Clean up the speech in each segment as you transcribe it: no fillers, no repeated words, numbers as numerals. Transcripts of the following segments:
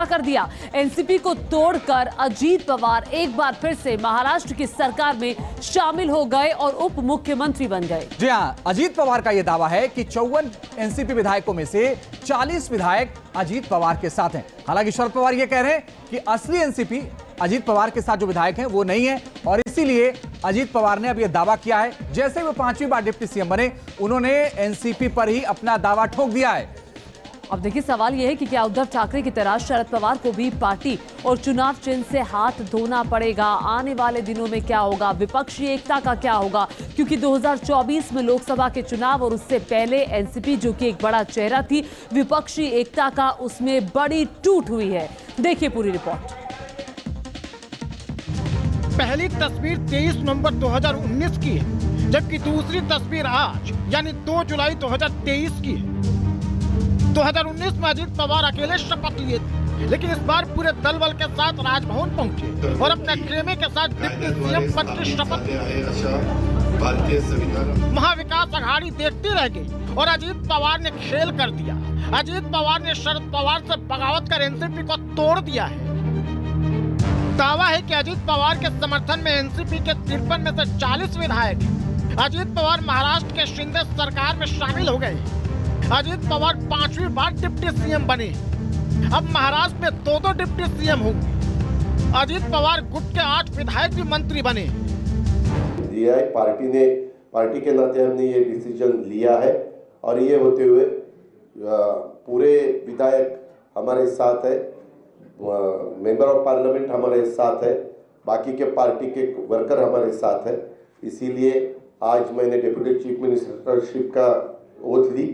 कर दिया। एनसीपी को तोड़कर अजीत पवार एक बार फिर से महाराष्ट्र की सरकार में शामिल हो गए और उप मुख्यमंत्री बन गए। जी हां, अजीत पवार का यह दावा है कि 54 एनसीपी विधायकों में से 40 विधायक अजीत पवार के साथ हैं। हालांकि शरद पवार यह कह रहे हैं कि असली एनसीपी अजीत पवार के साथ जो विधायक हैं वो नहीं है और इसीलिए अजीत पवार ने अब यह दावा किया है। जैसे वो 5वीं बार डिप्टी सीएम बने, उन्होंने एनसीपी पर ही अपना दावा ठोक दिया है। अब देखिए, सवाल यह है कि क्या उद्धव ठाकरे की तरह शरद पवार को भी पार्टी और चुनाव चिन्ह से हाथ धोना पड़ेगा? आने वाले दिनों में क्या होगा? विपक्षी एकता का क्या होगा? क्योंकि 2024 में लोकसभा के चुनाव और उससे पहले एनसीपी, जो कि एक बड़ा चेहरा थी विपक्षी एकता का, उसमें बड़ी टूट हुई है। देखिए पूरी रिपोर्ट। पहली तस्वीर 23 नवंबर 2019 की है, जबकि दूसरी तस्वीर आज यानी 2 जुलाई 2023 की है। 2019 में अजीत पवार अकेले शपथ लिए थे, लेकिन इस बार पूरे दल बल के साथ राजभवन पहुंचे और अपने खेमे के साथ डिप्टी सीएम पद की शपथ ली। महाविकास अघाड़ी देखती रह गई और अजीत पवार ने खेल कर दिया। अजीत पवार ने शरद पवार से बगावत कर एनसीपी को तोड़ दिया है। दावा है कि अजीत पवार के समर्थन में एनसीपी के 53 में से 40 विधायक हैं। अजीत पवार महाराष्ट्र के शिंदे सरकार में शामिल हो गए। अजीत पवार 5वीं बार डिप्टी सीएम बने। अब महाराष्ट्र में 2 डिप्टी सीएम होंगे। अजीत पवार गुट के 8 विधायक भी मंत्री बने। दिया है पार्टी के नाते हमने ये डिसीजन लिया है और ये होते हुए पूरे विधायक हमारे साथ है, मेंबर ऑफ पार्लियामेंट हमारे साथ है, बाकी के पार्टी के वर्कर हमारे साथ है। इसीलिए आज मैंने डिप्टी चीफ मिनिस्टरशिप का ओथ ली।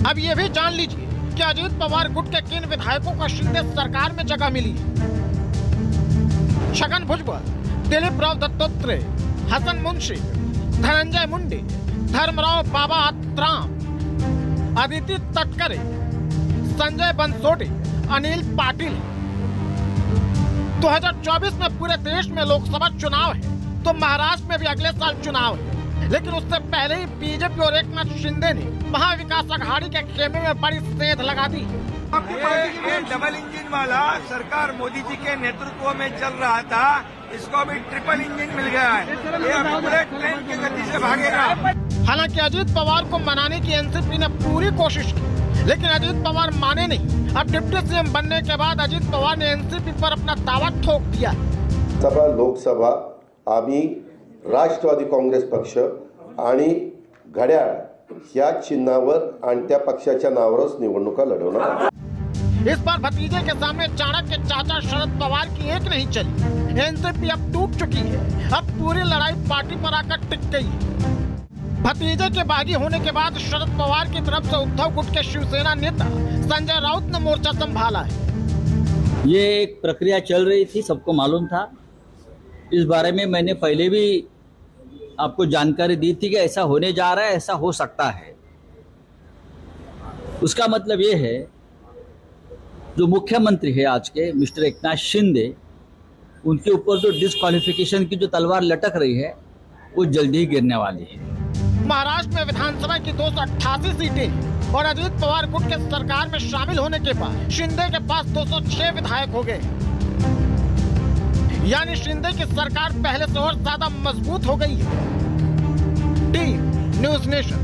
अब ये भी जान लीजिए कि अजीत पवार गुट के किन विधायकों को शिंदे सरकार में जगह मिली है। छगन भुजबल, दिलीप राव दत्तोत्रे, हसन मुंशी, धनंजय मुंडे, धर्मराव बाबा आत्राम, अदिति तटकरे, संजय बंसोडे, अनिल पाटिल। 2024 में पूरे देश में लोकसभा चुनाव है, तो महाराष्ट्र में भी अगले साल चुनाव है, लेकिन उससे पहले ही बीजेपी और एकनाथ शिंदे ने महाविकास अघाड़ी के खेमे में बड़ी सेंध लगा दी। ये डबल इंजन वाला सरकार मोदी जी के नेतृत्व में चल रहा था, इसको भी ट्रिपल इंजन मिल गया है। ये अभी बुलेट ट्रेन की गति से भागेगा। हालांकि अजीत पवार को मनाने की एनसीपी ने पूरी कोशिश की, लेकिन अजीत पवार माने नहीं। अब डिप्टी सीएम बनने के बाद अजीत पवार ने एनसीपी पर अपना दावा ठोक दिया। सभा लोकसभा आम्ही राष्ट्रवादी काँग्रेस पक्ष आणि घड्याळ या चिन्हावर आणि त्या पक्षाच्या नावावरच निवडणुका लढवणार। इस बार भतीजे के सामने चाणक्य चाचा शरद पवार की एक नहीं चली। एनसीपी अब टूट चुकी है। अब पूरी लड़ाई पार्टी पर आकर टिक गई है। भतीजे के बागी होने के बाद शरद पवार की तरफ से उद्धव गुट के शिवसेना नेता संजय राउत ने मोर्चा संभाला है। ये एक प्रक्रिया चल रही थी, सबको मालूम था। इस बारे में मैंने पहले भी आपको जानकारी दी थी कि ऐसा होने जा रहा है, ऐसा हो सकता है। उसका मतलब ये है, जो मुख्यमंत्री है आज के मिस्टर एकनाथ शिंदे, उनके ऊपर जो डिस्क्वालिफिकेशन की जो तलवार लटक रही है, वो जल्दी ही गिरने वाली है। महाराष्ट्र में विधानसभा की 288 सीटें और अजीत पवार गुट के सरकार में शामिल होने के बाद शिंदे के पास 206 विधायक हो गए। यानी शिंदे की सरकार पहले से और ज्यादा मजबूत हो गई है। Team news nation.